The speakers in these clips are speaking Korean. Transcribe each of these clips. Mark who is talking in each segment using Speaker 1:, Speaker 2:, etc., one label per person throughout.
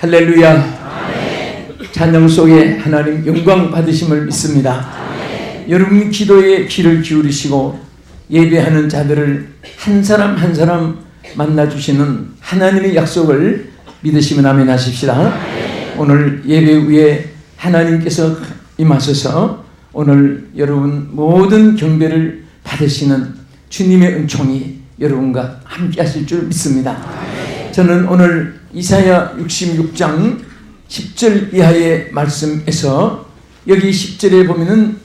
Speaker 1: 할렐루야. 아멘. 찬양 속에 하나님 영광 받으심을 믿습니다. 아멘. 여러분 기도에 귀를 기울이시고 예배하는 자들을 한 사람 한 사람 만나주시는 하나님의 약속을 믿으시면 아멘 하십시다. 아멘. 오늘 예배 후에 하나님께서 임하셔서 오늘 여러분 모든 경배를 받으시는 주님의 은총이 여러분과 함께 하실 줄 믿습니다. 아멘. 저는 오늘 이사야 66장 10절 이하의 말씀에서 여기 10절에 보면은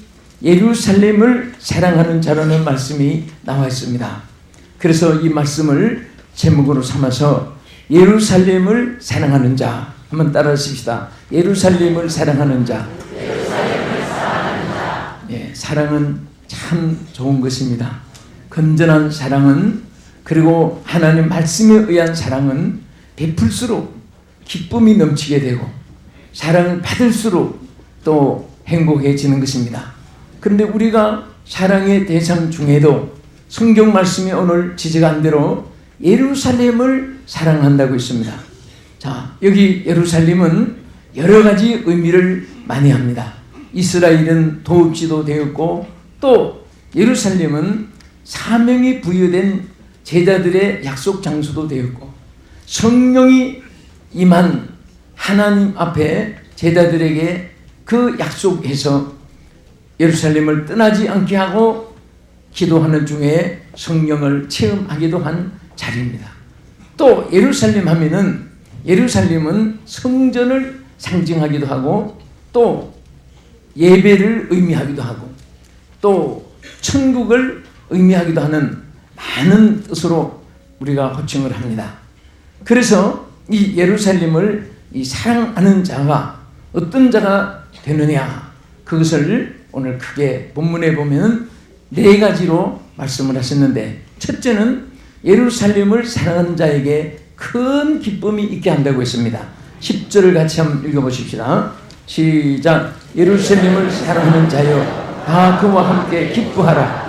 Speaker 1: 예루살렘을 사랑하는 자라는 말씀이 나와 있습니다. 그래서 이 말씀을 제목으로 삼아서 예루살렘을 사랑하는 자 한번 따라 하십시다. 예루살렘을 사랑하는 자.
Speaker 2: 예루살렘을 사랑하는 자.
Speaker 1: 예, 사랑은 참 좋은 것입니다. 건전한 사랑은, 그리고 하나님 말씀에 의한 사랑은 베풀수록 기쁨이 넘치게 되고 사랑을 받을수록 또 행복해지는 것입니다. 그런데 우리가 사랑의 대상 중에도 성경 말씀이 오늘 지적한 대로 예루살렘을 사랑한다고 있습니다. 자, 여기 예루살렘은 여러 가지 의미를 많이 합니다. 이스라엘은 도읍지도 되었고, 또 예루살렘은 사명이 부여된 제자들의 약속 장소도 되었고, 성령이 임한 하나님 앞에 제자들에게 그 약속에서 예루살렘을 떠나지 않게 하고 기도하는 중에 성령을 체험하기도 한 자리입니다. 또 예루살렘 하면은 예루살렘은 성전을 상징하기도 하고, 또 예배를 의미하기도 하고, 또 천국을 의미하기도 하는 많은 뜻으로 우리가 호칭을 합니다. 그래서 이 예루살렘을 이 사랑하는 자가 어떤 자가 되느냐, 그것을 오늘 크게 본문에 보면 네 가지로 말씀을 하셨는데, 첫째는 예루살렘을 사랑하는 자에게 큰 기쁨이 있게 한다고 했습니다. 10절을 같이 한번 읽어보십시다. 시작. 예루살렘을 사랑하는 자여, 다 그와 함께 기뻐하라.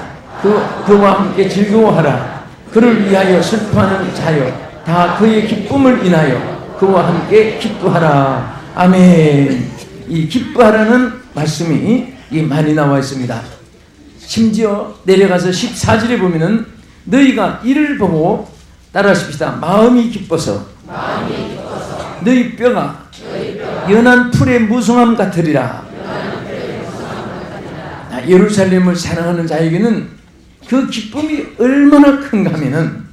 Speaker 1: 그와 함께 즐거워하라. 그를 위하여 슬퍼하는 자여, 다 그의 기쁨을 인하여 그와 함께 기뻐하라. 아멘. 이 기뻐하라는 말씀이 많이 나와 있습니다. 심지어 내려가서 14절에 보면은 너희가 이를 보고 따라하십시다. 마음이 기뻐서 너희 뼈가 연한 풀의 무성함 같으리라. 예루살렘을 사랑하는 자에게는 그 기쁨이 얼마나 큰가 하면은,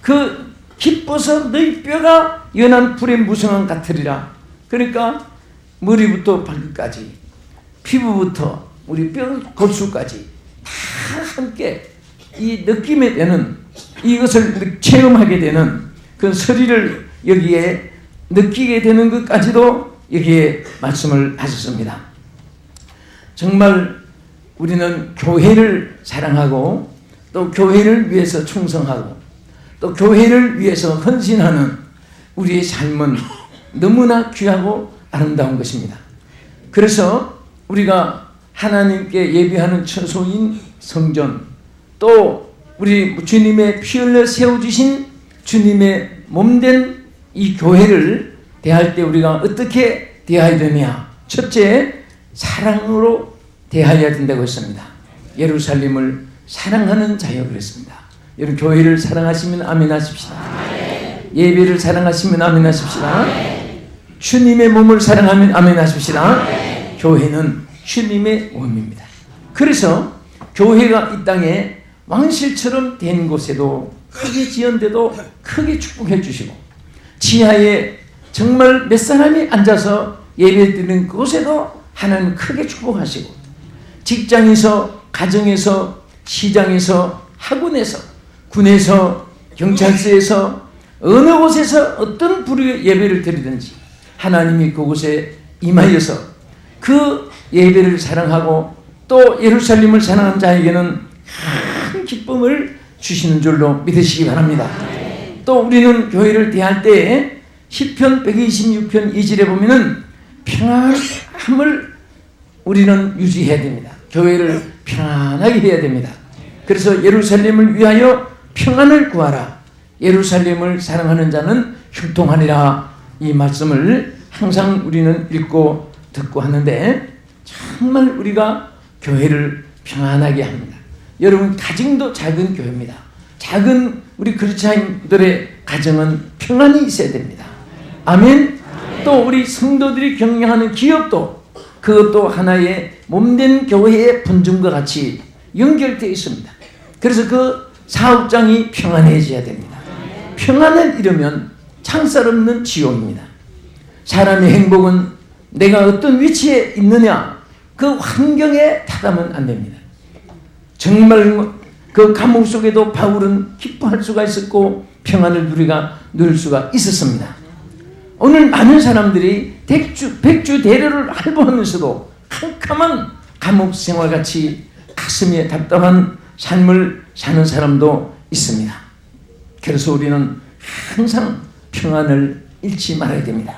Speaker 1: 그 기뻐서 너희 뼈가 연한 풀의 무성함 같으리라. 그러니까 머리부터 발끝까지, 피부부터 우리 뼈 골수까지 다 함께 이 느낌에 되는, 이것을 체험하게 되는 그 소리를 여기에 느끼게 되는 것까지도 여기에 말씀을 하셨습니다. 정말 우리는 교회를 사랑하고, 또 교회를 위해서 충성하고, 또 교회를 위해서 헌신하는 우리의 삶은 너무나 귀하고 아름다운 것입니다. 그래서 우리가 하나님께 예배하는 처소인 성전, 또 우리 주님의 피 흘려 세워주신 주님의 몸된 이 교회를 대할 때 우리가 어떻게 대해야 되냐? 첫째, 사랑으로 대해야 된다고 했습니다. 예루살렘을 사랑하는 자여 그랬습니다. 여러분 교회를 사랑하시면 아멘 하십시다. 아멘. 예배를 사랑하시면 아멘 하십시다. 아멘. 주님의 몸을 사랑하면 아멘 하십시다. 아멘. 교회는 주님의 몸입니다. 그래서 교회가 이 땅에 왕실처럼 된 곳에도 크게 지은데도 크게 축복해 주시고, 지하에 정말 몇 사람이 앉아서 예배드리는 그곳에도 하나님 크게 축복하시고, 직장에서, 가정에서, 시장에서, 학원에서, 군에서, 경찰서에서, 어느 곳에서 어떤 부류의 예배를 드리든지 하나님이 그곳에 임하여서 그 예배를 사랑하고 또 예루살렘을 사랑하는 자에게는 큰 기쁨을 주시는 줄로 믿으시기 바랍니다. 또 우리는 교회를 대할 때 시편 126편 2절에 보면은 평안함을 우리는 유지해야 됩니다. 교회를 평안하게 해야 됩니다. 그래서 예루살렘을 위하여 평안을 구하라. 예루살렘을 사랑하는 자는 형통하리라. 이 말씀을 항상 우리는 읽고 듣고 하는데 정말 우리가 교회를 평안하게 합니다. 여러분 가정도 작은 교회입니다. 작은 우리 그리스도인들의 가정은 평안이 있어야 됩니다. 아멘. 또 우리 성도들이 경영하는 기업도 그것도 하나의 몸된 교회의 분중과 같이 연결되어 있습니다. 그래서 그 사업장이 평안해져야 됩니다. 평안을 잃으면 창살 없는 지옥입니다. 사람의 행복은 내가 어떤 위치에 있느냐 그 환경에 타다면 안 됩니다. 정말 그 감옥 속에도 바울은 기뻐할 수가 있었고 평안을 누릴 수가 있었습니다. 오늘 많은 사람들이 백주 대려를 할부하면서도 캄캄한 감옥 생활같이 가슴에 답답한 삶을 사는 사람도 있습니다. 그래서 우리는 항상 평안을 잃지 말아야 됩니다.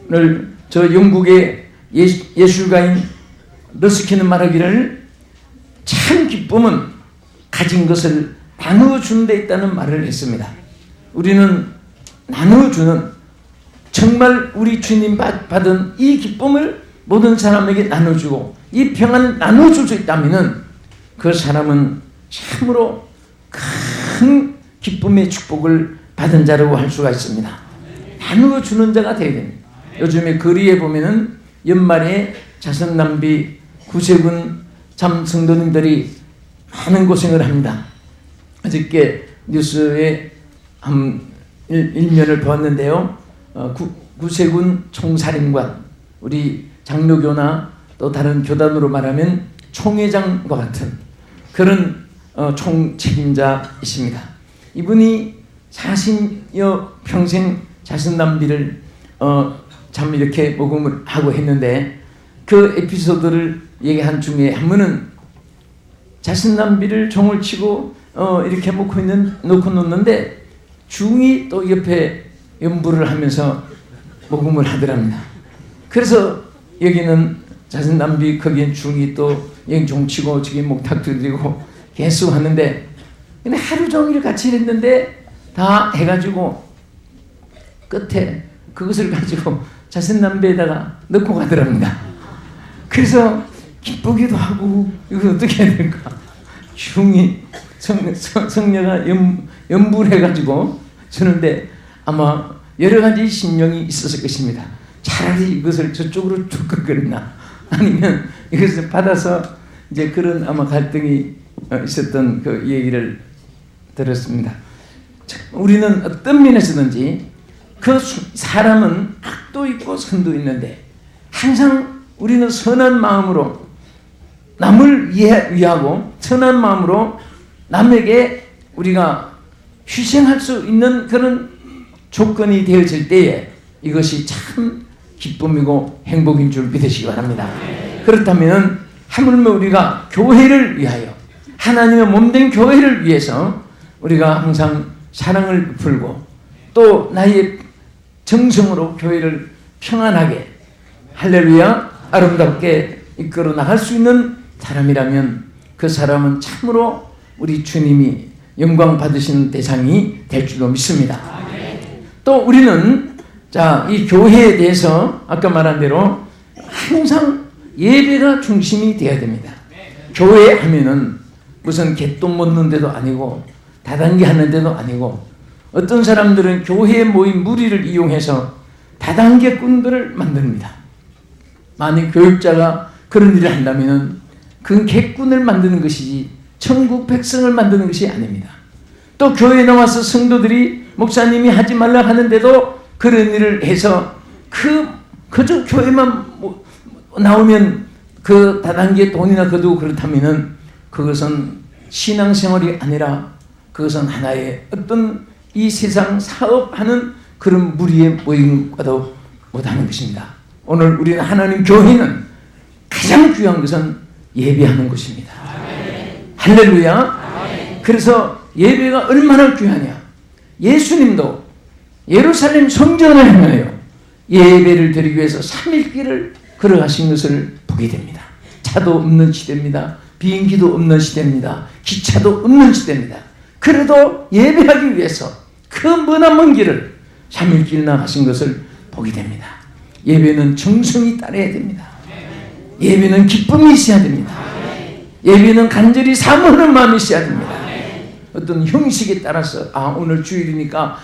Speaker 1: 오늘 저 영국의 예술가인 러스킨은 말하기를 참 기쁨은 가진 것을 나누어주는 데 있다는 말을 했습니다. 우리는 나누어주는 정말 우리 주님 받은 이 기쁨을 모든 사람에게 나눠주고 이 평안을 나눠줄 수 있다면 그 사람은 참으로 큰 기쁨의 축복을 받은 자라고 할 수가 있습니다. 나누어주는 자가 되어야 됩니다. 요즘에 거리에 보면은 연말에 자선남비 구세군 참 성도님들이 많은 고생을 합니다. 어저께 뉴스에 한 일면을 보았는데요. 구세군 총사령관, 우리 장로교나 또 다른 교단으로 말하면 총회장과 같은 그런 총책임자이십니다. 이분이 40여 평생 자선남비를 참 이렇게 모금을 하고 했는데 그 에피소드를 얘기한 중에 한 분은 자선남비를 종을 치고 이렇게 놓고 놓는데 중이 또 옆에 연부를 하면서 모금을 하더랍니다. 그래서 여기는 자선남비 거기엔 중이 또 여기 종치고 저기 목탁도 드리고 계속 하는데 근데 하루 종일 같이 했는데 다 해가지고 끝에 그것을 가지고 자선남비에다가 넣고 가더랍니다. 그래서 기쁘기도 하고 이거 어떻게 해야 될까? 중이 성녀가 연부를 해가지고 주는데 아마 여러 가지 심령이 있었을 것입니다. 차라리 이것을 저쪽으로 줄 걸 그랬나 아니면 이것을 받아서 이제 그런 아마 갈등이 있었던 그 얘기를 들었습니다. 우리는 어떤 면에서든지 그 사람은 악도 있고 선도 있는데 항상 우리는 선한 마음으로 남을 위하고 선한 마음으로 남에게 우리가 희생할 수 있는 그런 조건이 되어질 때에 이것이 참 기쁨이고 행복인 줄 믿으시기 바랍니다. 그렇다면 하물며 우리가 교회를 위하여 하나님의 몸된 교회를 위해서 우리가 항상 사랑을 베풀고 또 나의 정성으로 교회를 평안하게 할렐루야 아름답게 이끌어 나갈 수 있는 사람이라면 그 사람은 참으로 우리 주님이 영광 받으시는 대상이 될 줄로 믿습니다. 또 우리는 이 교회에 대해서 아까 말한 대로 항상 예배가 중심이 되어야 됩니다. 교회 하면은 무슨 갯돈 먹는 데도 아니고 다단계 하는 데도 아니고 어떤 사람들은 교회에 모인 무리를 이용해서 다단계 꾼들을 만듭니다. 만약 교육자가 그런 일을 한다면 그건 객꾼을 만드는 것이지 천국 백성을 만드는 것이 아닙니다. 또 교회에 나와서 성도들이 목사님이 하지 말라 하는데도 그런 일을 해서 그저 교회만 나오면 그 다단계 돈이나 거두고 그렇다면은 그것은 신앙생활이 아니라 그것은 하나의 어떤 이 세상 사업하는 그런 무리에 모인 것과도 못하는 것입니다. 오늘 우리는 하나님 교회는 가장 귀한 것은 예배하는 것입니다. 할렐루야. 그래서 예배가 얼마나 귀하냐. 예수님도 예루살렘 성전을 향하여 예배를 드리기 위해서 3일길을 걸어가신 것을 보게 됩니다. 차도 없는 시대입니다. 비행기도 없는 시대입니다. 기차도 없는 시대입니다. 그래도 예배하기 위해서 그 먼 길을 3일길 나가신 것을 보게 됩니다. 예배는 정성이 따라야 됩니다. 예배는 기쁨이 있어야 됩니다. 예배는 간절히 사모하는 마음이 있어야 됩니다. 어떤 형식에 따라서 오늘 주일이니까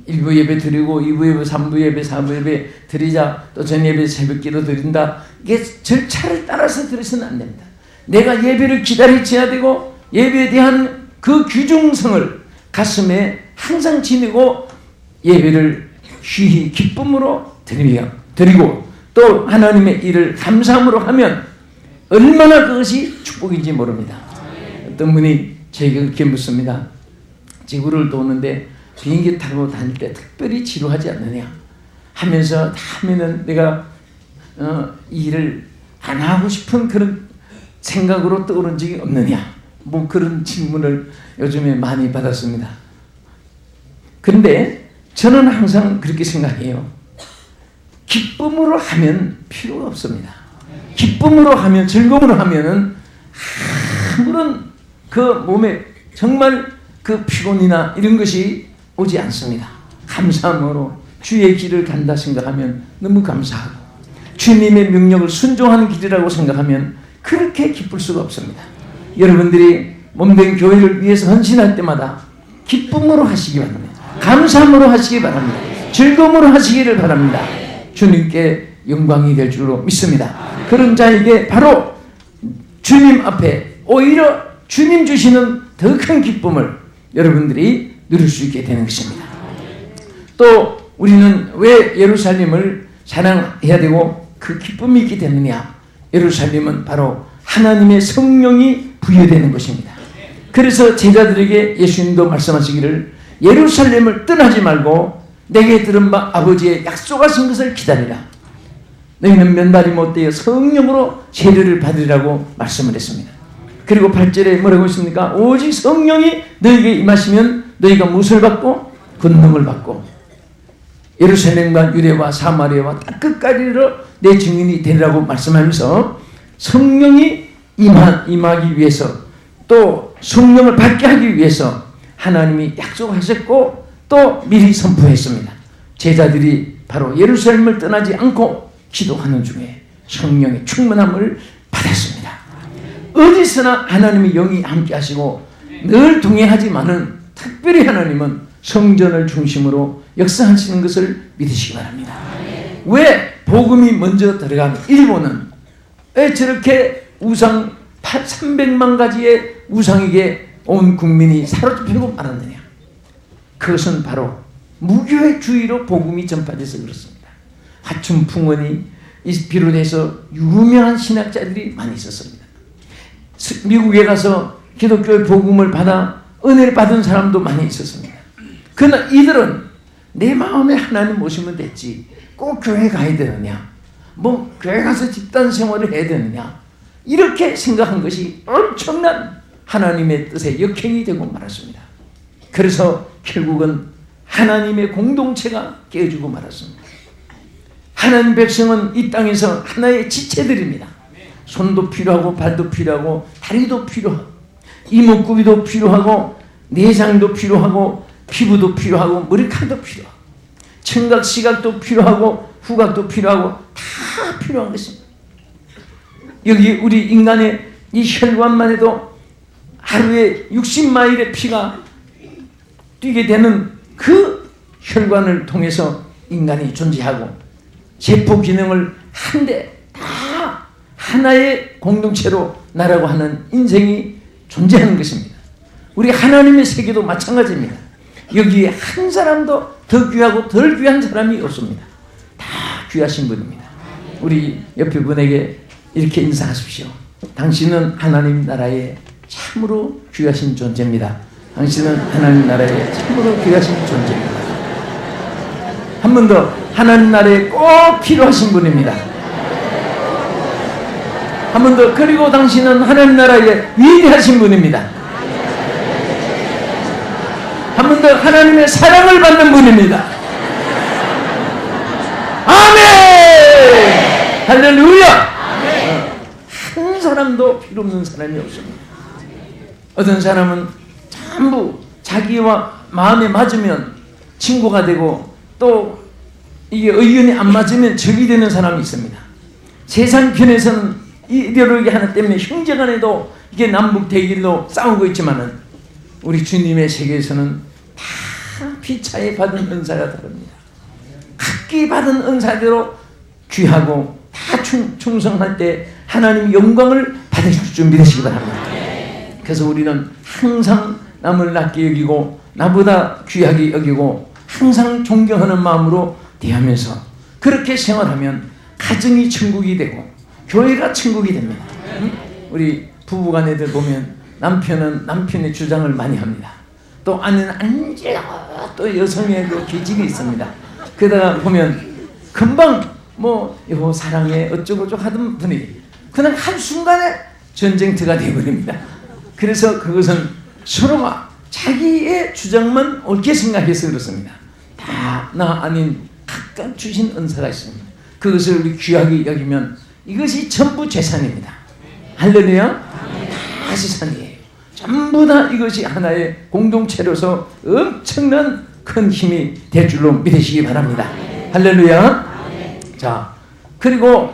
Speaker 1: 1부 예배 드리고 2부 예배, 3부 예배, 4부 예배 드리자, 또 전 예배 새벽기도 드린다. 이게 절차를 따라서 드려서는 안 됩니다. 내가 예배를 기다려야 되고 예배에 대한 그 규정성을 가슴에 항상 지니고 예배를 귀히 기쁨으로 드리고 또 하나님의 일을 감사함으로 하면 얼마나 그것이 축복인지 모릅니다. 어떤 분이 저에게 그렇게 묻습니다. 지구를 도는데 비행기 타고 다닐 때 특별히 지루하지 않느냐 하면서 하면은 내가 이 일을 안 하고 싶은 그런 생각으로 떠오른 적이 없느냐, 뭐 그런 질문을 요즘에 많이 받았습니다. 그런데 저는 항상 그렇게 생각해요. 기쁨으로 하면 필요가 없습니다. 기쁨으로 하면, 즐거움으로 하면은 아무런 그 몸에 정말 그 피곤이나 이런 것이 오지 않습니다. 감사함으로 주의 길을 간다 생각하면 너무 감사하고 주님의 명령을 순종하는 길이라고 생각하면 그렇게 기쁠 수가 없습니다. 여러분들이 몸된 교회를 위해서 헌신할 때마다 기쁨으로 하시기 바랍니다. 감사함으로 하시기 바랍니다. 즐거움으로 하시기를 바랍니다. 주님께 영광이 될 줄로 믿습니다. 그런 자에게 바로 주님 앞에 오히려 주님 주시는 더 큰 기쁨을 여러분들이 누릴 수 있게 되는 것입니다. 또 우리는 왜 예루살렘을 사랑해야 되고 그 기쁨이 있게 되느냐? 예루살렘은 바로 하나님의 성령이 부여되는 것입니다. 그래서 제자들에게 예수님도 말씀하시기를 예루살렘을 떠나지 말고 내게 들은 바 아버지의 약속하신 것을 기다리라. 너희는 몇 날이 못되어 성령으로 세례를 받으리라고 말씀을 했습니다. 그리고 8절에 뭐라고 있습니까? 오직 성령이 너희에게 임하시면 너희가 무엇을 받고? 권능을 받고 예루살렘과 유대와 사마리아와 땅 끝까지로 내 증인이 되리라고 말씀하면서 성령이 임하기 위해서 또 성령을 받게 하기 위해서 하나님이 약속하셨고 또 미리 선포했습니다. 제자들이 바로 예루살렘을 떠나지 않고 기도하는 중에 성령의 충만함을 받았습니다. 어디서나 하나님의 영이 함께 하시고 늘 동행하지만은 특별히 하나님은 성전을 중심으로 역사하시는 것을 믿으시기 바랍니다. 왜 복음이 먼저 들어간 일본은 왜 저렇게 우상 300만 가지의 우상에게 온 국민이 사로잡히고 말았느냐? 그것은 바로 무교회주의로 복음이 전파돼서 그렇습니다. 화춘풍원이 비롯해서 유명한 신학자들이 많이 있었습니다. 미국에 가서 기독교의 복음을 받아 은혜를 받은 사람도 많이 있었습니다. 그러나 이들은 내 마음에 하나님 모시면 됐지 꼭 교회 가야 되느냐, 뭐 교회 가서 집단 생활을 해야 되느냐, 이렇게 생각한 것이 엄청난 하나님의 뜻에 역행이 되고 말았습니다. 그래서 결국은 하나님의 공동체가 깨어지고 말았습니다. 하나님 백성은 이 땅에서 하나의 지체들입니다. 손도 필요하고 발도 필요하고 다리도 필요하고 이목구비도 필요하고 내장도 필요하고 피부도 필요하고 머리카락도 필요하고 청각 시각도 필요하고 후각도 필요하고 다 필요한 것입니다. 여기 우리 인간의 이 혈관만 해도 하루에 60마일의 피가 뛰게 되는 그 혈관을 통해서 인간이 존재하고 세포 기능을 한데 다 하나의 공동체로 나라고 하는 인생이 존재하는 것입니다. 우리 하나님의 세계도 마찬가지입니다. 여기에 한 사람도 더 귀하고 덜 귀한 사람이 없습니다. 다 귀하신 분입니다. 우리 옆에 분에게 이렇게 인사하십시오. 당신은 하나님 나라에 참으로 귀하신 존재입니다. 당신은 하나님 나라에 참으로 귀하신 존재입니다. 한 번 더, 하나님 나라에 꼭 필요하신 분입니다. 한 번 더, 그리고 당신은 하나님 나라에 위대하신 분입니다. 한 번 더, 하나님의 사랑을 받는 분입니다. 아멘! 할렐루야! 한 사람도 필요 없는 사람이 없습니다. 어떤 사람은 전부 자기와 마음에 맞으면 친구가 되고 또 이게 의견이 안 맞으면 적이 되는 사람이 있습니다. 세상 편에서는 이데올로기 하나 때문에 형제간에도 이게 남북 대결로 싸우고 있지만은 우리 주님의 세계에서는 다 피차에 받은 은사가 다릅니다. 각기 받은 은사대로 귀하고 다 충성할 때 하나님 영광을 받으실 줄 믿으시기 바랍니다. 그래서 우리는 항상 남을 낮게 여기고 나보다 귀하게 여기고 항상 존경하는 마음으로 대하면서 그렇게 생활하면 가정이 천국이 되고 교회가 천국이 됩니다. 우리 부부간에들 보면 남편은 남편의 주장을 많이 합니다. 또 아내는 언제나 또 여성의 그 기질이 있습니다. 그러다가 보면 금방 뭐 여보 사랑해 어쩌고저쩌고 하던 분이 그냥 한순간에 전쟁터가 되어버립니다. 그래서 그것은 서로가 자기의 주장만 옳게 생각해서 그렇습니다. 다 나 아닌 각각 주신 은사가 있습니다. 그것을 우리 귀하게 여기면 이것이 전부 재산입니다. 할렐루야. 다 재산이에요. 전부 다 이것이 하나의 공동체로서 엄청난 큰 힘이 될 줄로 믿으시기 바랍니다. 할렐루야. 자, 그리고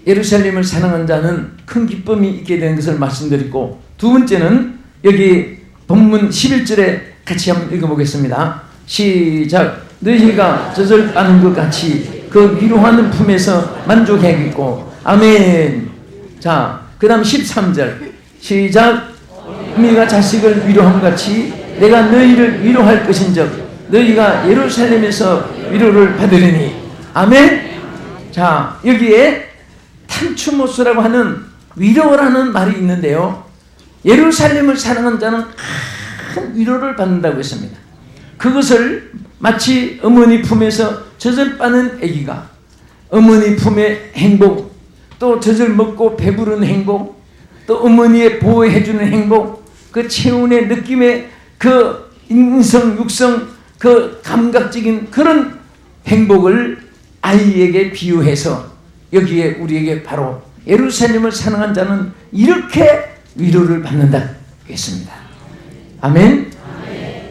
Speaker 1: 예루살렘을 사랑한 자는 큰 기쁨이 있게 되는 것을 말씀드리고, 두 번째는 여기 본문 11절에 같이 한번 읽어보겠습니다. 시작. 너희가 젖을 빠는 것 같이 그 위로하는 품에서 만족해야겠고. 아멘. 자, 그 다음 13절 시작. 어미가 자식을 위로함 같이 내가 너희를 위로할 것인즉 너희가 예루살렘에서 위로를 받으리니. 아멘. 자, 여기에 탄추모스라고 하는 위로라는 말이 있는데요, 예루살렘을 사랑한 자는 큰 위로를 받는다고 했습니다. 그것을 마치 어머니 품에서 젖을 빠는 아기가 어머니 품의 행복, 또 젖을 먹고 배부른 행복, 또 어머니의 보호해주는 행복, 그 체온의 느낌의 그 인성 육성 그 감각적인 그런 행복을 아이에게 비유해서 여기에 우리에게 바로 예루살렘을 사랑한 자는 이렇게 위로를 받는다 했습니다. 아멘.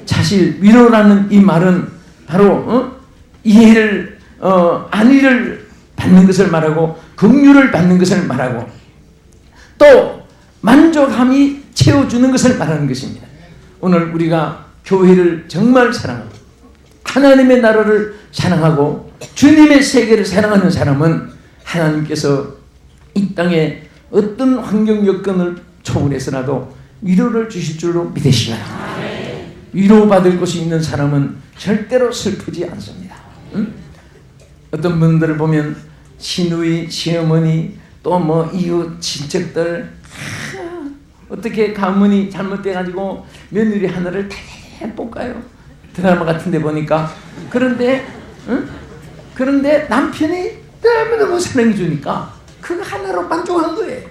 Speaker 1: 사실 위로라는 이 말은 바로 이해를 안위를 받는 것을 말하고 긍휼을 받는 것을 말하고 또 만족함이 채워주는 것을 말하는 것입니다. 오늘 우리가 교회를 정말 사랑하고 하나님의 나라를 사랑하고 주님의 세계를 사랑하는 사람은 하나님께서 이 땅에 어떤 환경 여건을 초월해서라도 위로를 주실 줄로 믿으시기 바랍니다. 위로받을 것이 있는 사람은 절대로 슬프지 않습니다. 응? 어떤 분들을 보면 시누이, 시어머니, 또 뭐 이웃, 친척들 어떻게 가문이 잘못돼가지고 며느리 하나를 다 볶아요. 드라마 같은 데 보니까. 그런데 응? 그런데 남편이 너무너무 사랑해 주니까 그거 하나로 만족한 거예요.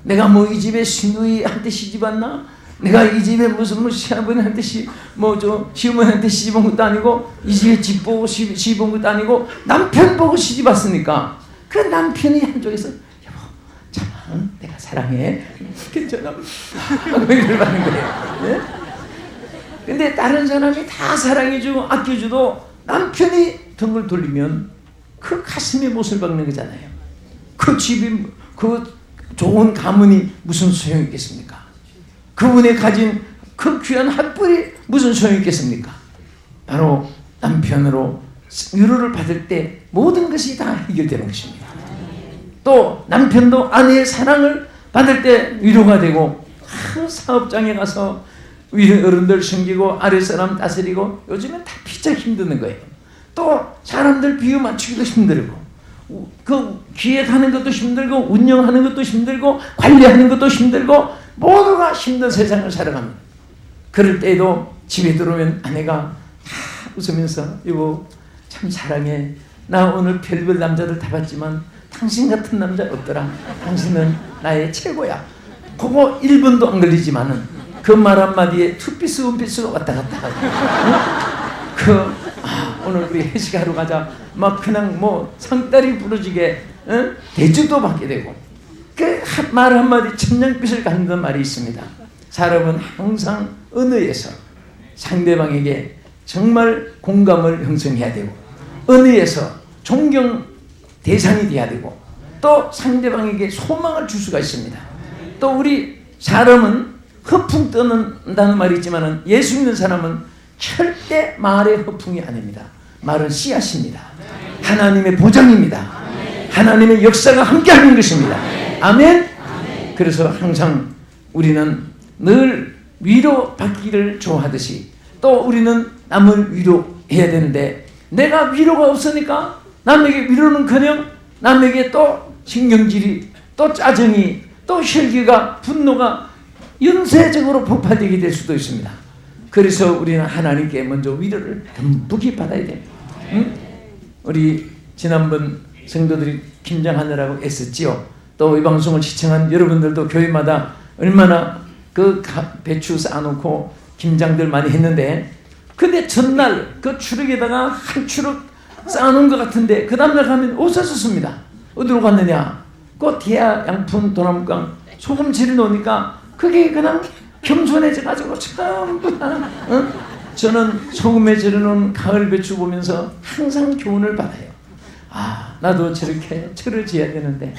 Speaker 1: 내가 뭐 이 집에 시누이한테 시집 왔나? 내가 이 집에 무슨 시아버지한테 시어머니한테 시집 온 것도 아니고 이 집에 집 보고 시집 온 것도 아니고 남편 보고 시집 왔으니까 그 남편이 한쪽에서 여보 참 내가 사랑해 괜찮아 이걸 받는 거예요. 네? 근데 다른 사람이 다 사랑해주고 아껴줘도 남편이 등을 돌리면 그 가슴에 못을 박는 거잖아요. 그 집이 그 좋은 가문이 무슨 소용이 있겠습니까? 그분이 가진 그 귀한 핫불이 무슨 소용이 있겠습니까? 바로 남편으로 위로를 받을 때 모든 것이 다 해결되는 것입니다. 또 남편도 아내의 사랑을 받을 때 위로가 되고 사업장에 가서 어른들 섬기고 아랫사람 다스리고 요즘엔 다 피차 힘드는 거예요. 또 사람들 비유 맞추기도 힘들고 그 기획하는 것도 힘들고 운영하는 것도 힘들고 관리하는 것도 힘들고 모두가 힘든 세상을 살아갑니다. 그럴 때에도 집에 들어오면 아내가 다 웃으면서 여보 참 사랑해. 나 오늘 별별 남자들 다 봤지만 당신 같은 남자 없더라. 당신은 나의 최고야. 그거 1분도 안 걸리지만은 그 말 한마디에 투피스 원피스가 왔다 갔다 하고 오늘 우리 회식하러 가자 막 그냥 뭐 상다리 부러지게 대접도 받게 되고 그 말 한마디 천냥빛을 갖는 말이 있습니다. 사람은 항상 언어에서 상대방에게 정말 공감을 형성해야 되고 은혜에서 존경 대상이 돼야 되고 또 상대방에게 소망을 줄 수가 있습니다. 또 우리 사람은 허풍 떠는다는 말이 있지만 예수 믿는 사람은 절대 말의 허풍이 아닙니다. 말은 씨앗입니다. 하나님의 보장입니다. 하나님의 역사가 함께하는 것입니다. 아멘. 그래서 항상 우리는 늘 위로받기를 좋아하듯이 또 우리는 남을 위로해야 되는데 내가 위로가 없으니까 남에게 위로는커녕 남에게 또 신경질이 또 짜증이 또 혈기가 분노가 연쇄적으로 폭발되게 될 수도 있습니다. 그래서 우리는 하나님께 먼저 위로를 듬뿍이 받아야 됩니다. 응? 우리 지난번 성도들이 김장하느라고 애썼지요. 또 이 방송을 시청한 여러분들도 교회마다 얼마나 그 배추 쌓아놓고 김장들 많이 했는데 근데 전날 그 추럭에다가 한 추럭 쌓아놓은 것 같은데 그 다음날 가면 없어졌습니다. 어디로 갔느냐? 그 대야 양푼 도나무깡 소금 지려 놓으니까 그게 그냥 겸손해져가지고 전부 다 저는 소금에 지려놓은 가을 배추 보면서 항상 교훈을 받아요. 아, 나도 저렇게 철을 지어야 되는데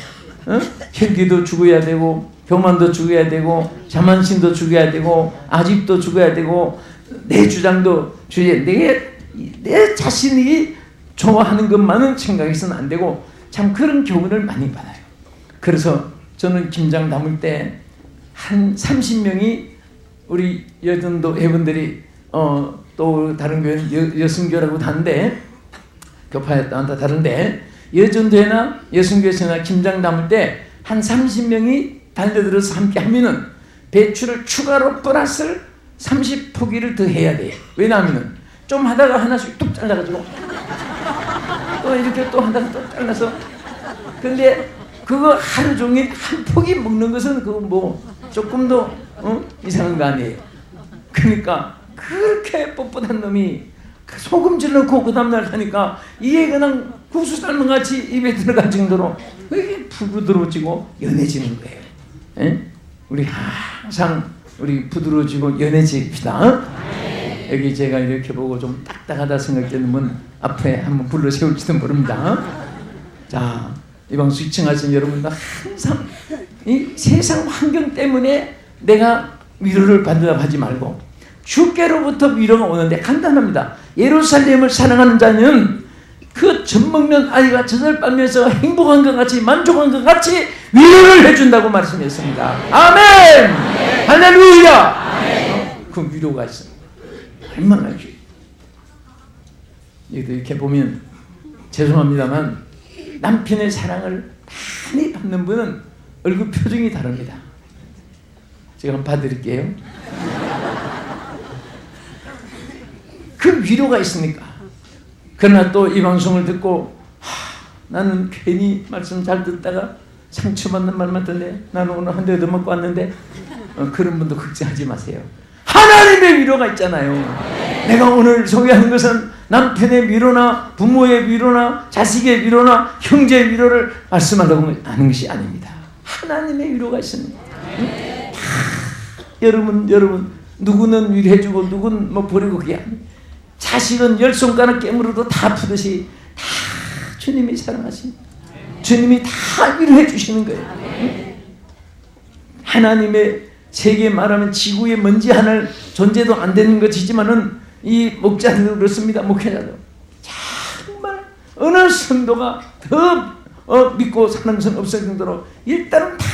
Speaker 1: 혈기도 죽어야 되고 교만도 죽어야 되고 자만심도 죽어야 되고 아집도 죽어야 되고 내 주장도 주의 내 자신이 좋아하는 것만은 생각해서는 안 되고 참 그런 교훈을 많이 받아요. 그래서 저는 김장 담을 때 한 30명이 우리 여전도 회원들이 또 다른 교회는 여순교라고 다른데 교파였다 다른데 여전도회나 여순교에서나 김장 담을 때 한 30명이 달려들어서 함께 하면은 배추를 추가로 플러스 30포기를 더 해야 돼요. 왜냐하면은 좀 하다가 하나씩 뚝 잘라가지고 또 이렇게 또 하다가 또 잘라서 근데 그거 하루 종일 한 포기 먹는 것은 그거 뭐 조금 더 이상한 거 아니에요. 그러니까 그렇게 뻣뻣한 놈이 소금질 넣고 그 다음날 하니까 이게 그냥 국수 삶은 같이 입에 들어갈 정도로 이게 부드러워지고 연해지는 거예요. 에? 우리 항상 우리 부드러워지고 연해집시다. 여기 제가 이렇게 보고 좀 딱딱하다 생각되는 분 앞에 한번 불러 세울지도 모릅니다. 자, 이 방송 시청하신 여러분도 항상 이 세상 환경 때문에 내가 위로를 받으려 하지 말고 주께로부터 위로가 오는데 간단합니다. 예루살렘을 사랑하는 자는 그 젖 먹는 아이가 젖을 빨면서 행복한 것 같이 만족한 것 같이 위로를 해준다고 말씀했습니다. 아멘! 할렐루야! 그 위로가 있습니다. 얼마나 이렇게 보면 죄송합니다만 남편의 사랑을 많이 받는 분은 얼굴 표정이 다릅니다. 제가 한번 봐드릴게요. 그 위로가 있으니까. 그러나 또 이 방송을 듣고 나는 괜히 말씀 잘 듣다가 상처받는 말만 듣네. 나는 오늘 한 대도 먹고 왔는데 그런 분도 걱정하지 마세요. 하나님의 위로가 있잖아요. 내가 오늘 소개하는 것은 남편의 위로나 부모의 위로나 자식의 위로나 형제의 위로를 말씀하려고 하는 것이 아닙니다. 하나님의 위로가 있습니다. 여러분 누구는 위로해주고 누구는 뭐 버리고 그게 아닙니다. 자식은 10손가락 깨물어도 다 아프듯이 다 주님이 사랑하십니다. 주님이 다 위로해 주시는 거예요. 하나님의 세계 말하면 지구에 먼지 하나 존재도 안 되는 것이지만은 이 목자들도 그렇습니다. 목회자도 정말 어느 성도가 더 믿고 사랑스러운 없을 정도로 일단은 다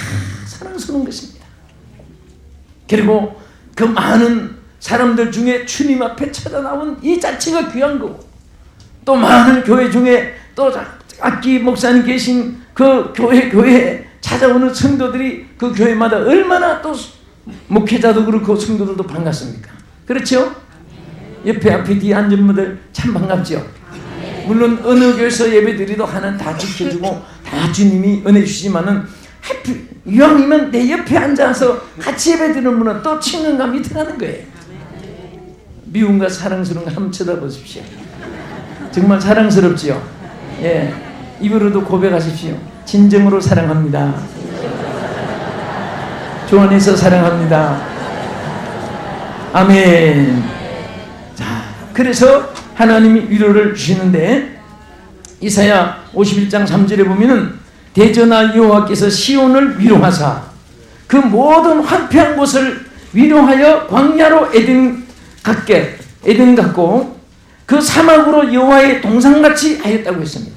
Speaker 1: 사랑스러운 것입니다. 그리고 그 많은 사람들 중에 주님 앞에 찾아나온 이 자체가 귀한 거고 또 많은 교회 중에 또 악기 목사님 계신 그 교회에 찾아오는 성도들이 그 교회마다 얼마나 또 목회자도 그렇고 성도들도 반갑습니까? 그렇죠? 옆에 앞에 뒤에 앉은 분들 참 반갑죠? 물론 어느 교회에서 예배드리도 하나는 다 지켜주고 다 주님이 은혜 주시지만은 하필 이왕이면 내 옆에 앉아서 같이 예배드리는 분은 또 친근감이 들어가는 거예요. 미움과 사랑스러운 거 한번 쳐다보십시오. 정말 사랑스럽지요? 예, 입으로도 고백하십시오. 진정으로 사랑합니다. 주 안에서 사랑합니다. 아멘. 자, 그래서 하나님이 위로를 주시는데 이사야 51장 3절에 보면은 대전하 여호와께서 시온을 위로하사 그 모든 황폐한 곳을 위로하여 광야로 에덴 같고 그 사막으로 여호와의 동산같이 하였다고 했습니다.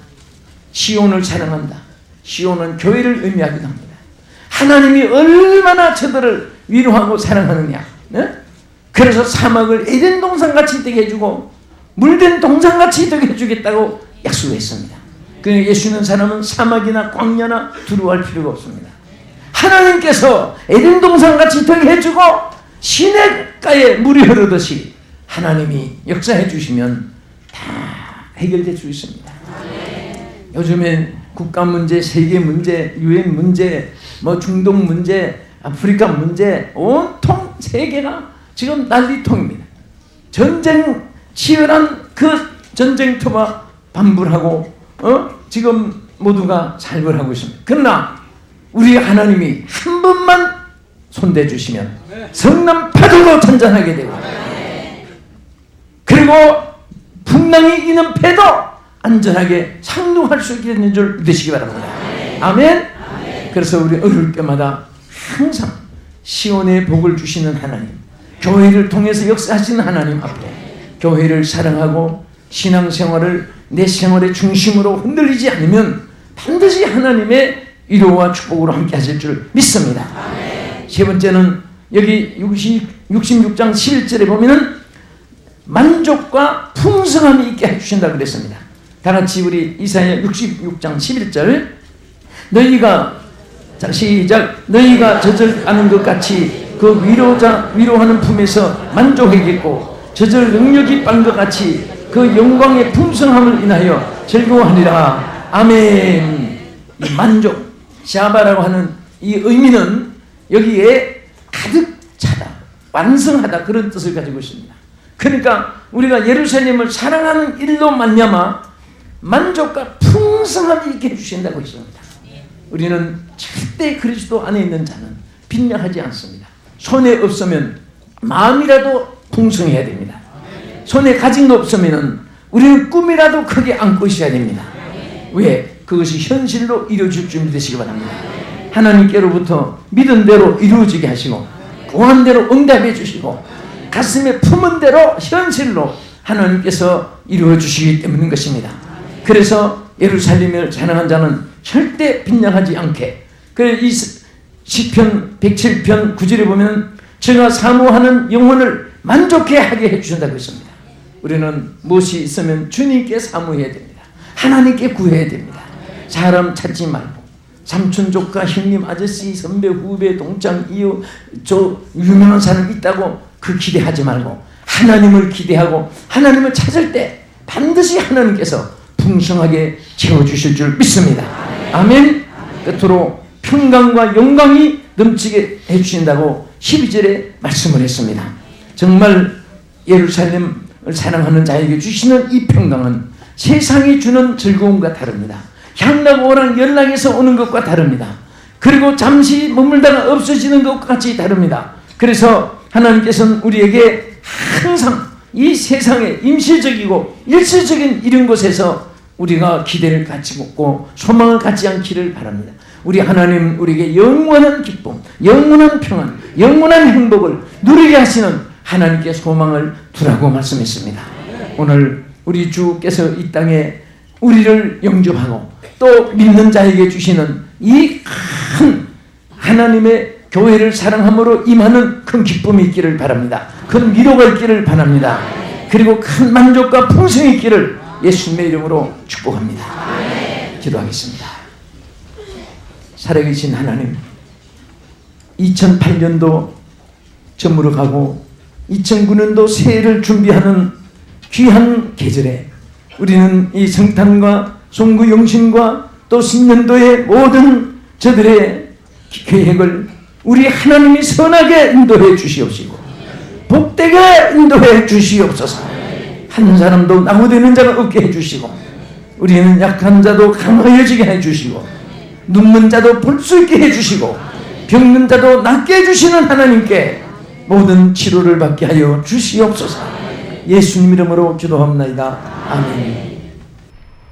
Speaker 1: 시온을 사랑한다. 시온은 교회를 의미하기도 합니다. 하나님이 얼마나 저들을 위로하고 사랑하느냐. 네? 그래서 사막을 에덴 동산같이 되게 해주고 물된 동산같이 되게 해주겠다고 약속했습니다. 그러니까 예수는 사람은 사막이나 광야나 두려워할 필요가 없습니다. 하나님께서 에덴 동산같이 되게 해주고 시냇가에 물이 흐르듯이 하나님이 역사해 주시면 다 해결될 수 있습니다. 요즘엔 국가 문제, 세계 문제, 유엔 문제, 중동 문제, 아프리카 문제, 온통 세계가 지금 난리통입니다. 전쟁, 치열한 그 전쟁터와 반불하고 지금 모두가 살벌 하고 있습니다. 그러나 우리 하나님이 한 번만 손대 주시면 성남 파도로 잔잔하게 되고 그리고 풍랑이 이는 배도 안전하게 상륙할 수 있게 되는 줄 믿으시기 바랍니다. 아멘. 그래서 우리 어려울 때마다 항상 시온의 복을 주시는 하나님, 교회를 통해서 역사하시는 하나님 앞에 교회를 사랑하고 신앙생활을 내 생활의 중심으로 흔들리지 않으면 반드시 하나님의 위로와 축복으로 함께 하실 줄 믿습니다. 세 번째는 여기 66장 11절에 보면은 만족과 풍성함이 있게 해주신다고 그랬습니다. 다같이 우리 이사야 66장 11절 너희가 자 시작 너희가 젖을 것 같이 그 위로하는 품에서 만족하겠고 젖을 능력이 빤 것 같이 그 영광의 풍성함을 인하여 즐거워하리라. 아멘. 이 만족 샤바라고 하는 이 의미는 여기에 가득 차다, 완성하다 그런 뜻을 가지고 있습니다. 그러니까 우리가 예루살렘을 사랑하는 일로 말미암아 만족과 풍성함이 있게 해주신다고 했습니다. 우리는 절대 그리스도 안에 있는 자는 빈약하지 않습니다. 손에 없으면 마음이라도 풍성해야 됩니다. 손에 가진 거 없으면 우리는 꿈이라도 크게 안고 있어야 됩니다. 왜? 그것이 현실로 이루어질 줄 믿으시기 바랍니다. 하나님께로부터 믿은 대로 이루어지게 하시고 구한 대로 응답해 주시고 가슴에 품은 대로 현실로 하나님께서 이루어 주시기 때문인 것입니다. 그래서 예루살렘을 사랑한 자는 절대 빈약하지 않게 이 시편 107편 9절에 보면 제가 사모하는 영혼을 만족해 하게 해주신다고 했습니다. 우리는 무엇이 있으면 주님께 사모해야 됩니다. 하나님께 구해야 됩니다. 사람 찾지 말고 삼촌 조카 형님 아저씨 선배 후배 동창 이웃 저 유명한 사람 있다고 그 기대하지 말고 하나님을 기대하고 하나님을 찾을 때 반드시 하나님께서 풍성하게 채워주실 줄 믿습니다. 아멘. 끝으로 평강과 영광이 넘치게 해주신다고 12절에 말씀을 했습니다. 정말 예루살렘을 사랑하는 자에게 주시는 이 평강은 세상이 주는 즐거움과 다릅니다. 향락 오락 연락에서 오는 것과 다릅니다. 그리고 잠시 머물다가 없어지는 것과 같이 다릅니다. 그래서 하나님께서는 우리에게 항상 이 세상에 임시적이고 일시적인 이런 곳에서 우리가 기대를 갖지 못고 소망을 갖지 않기를 바랍니다. 우리 하나님 우리에게 영원한 기쁨, 영원한 평안, 영원한 행복을 누리게 하시는 하나님께 소망을 두라고 말씀했습니다. 오늘 우리 주께서 이 땅에 우리를 영접하고 또 믿는 자에게 주시는 이 큰 하나님의 교회를 사랑함으로 임하는 큰 기쁨이 있기를 바랍니다. 큰 위로가 있기를 바랍니다. 그리고 큰 만족과 풍성이 있기를 예수님의 이름으로 축복합니다. 기도하겠습니다. 살아계신 하나님, 2008년도 저물어 가고 2009년도 새해를 준비하는 귀한 계절에 우리는 이 성탄과 송구 영신과 또 신년도의 모든 저들의 계획을 우리 하나님이 선하게 인도해 주시옵시고 복되게 인도해 주시옵소서. 한 사람도 나무되는 자가 없게 해주시고 우리는 약한 자도 강하여지게 해주시고 눕는 자도 볼 수 있게 해주시고 병든 자도 낫게 해주시는 하나님께 모든 치료를 받게 하여 주시옵소서. 예수님 이름으로 기도합나이다. 아멘.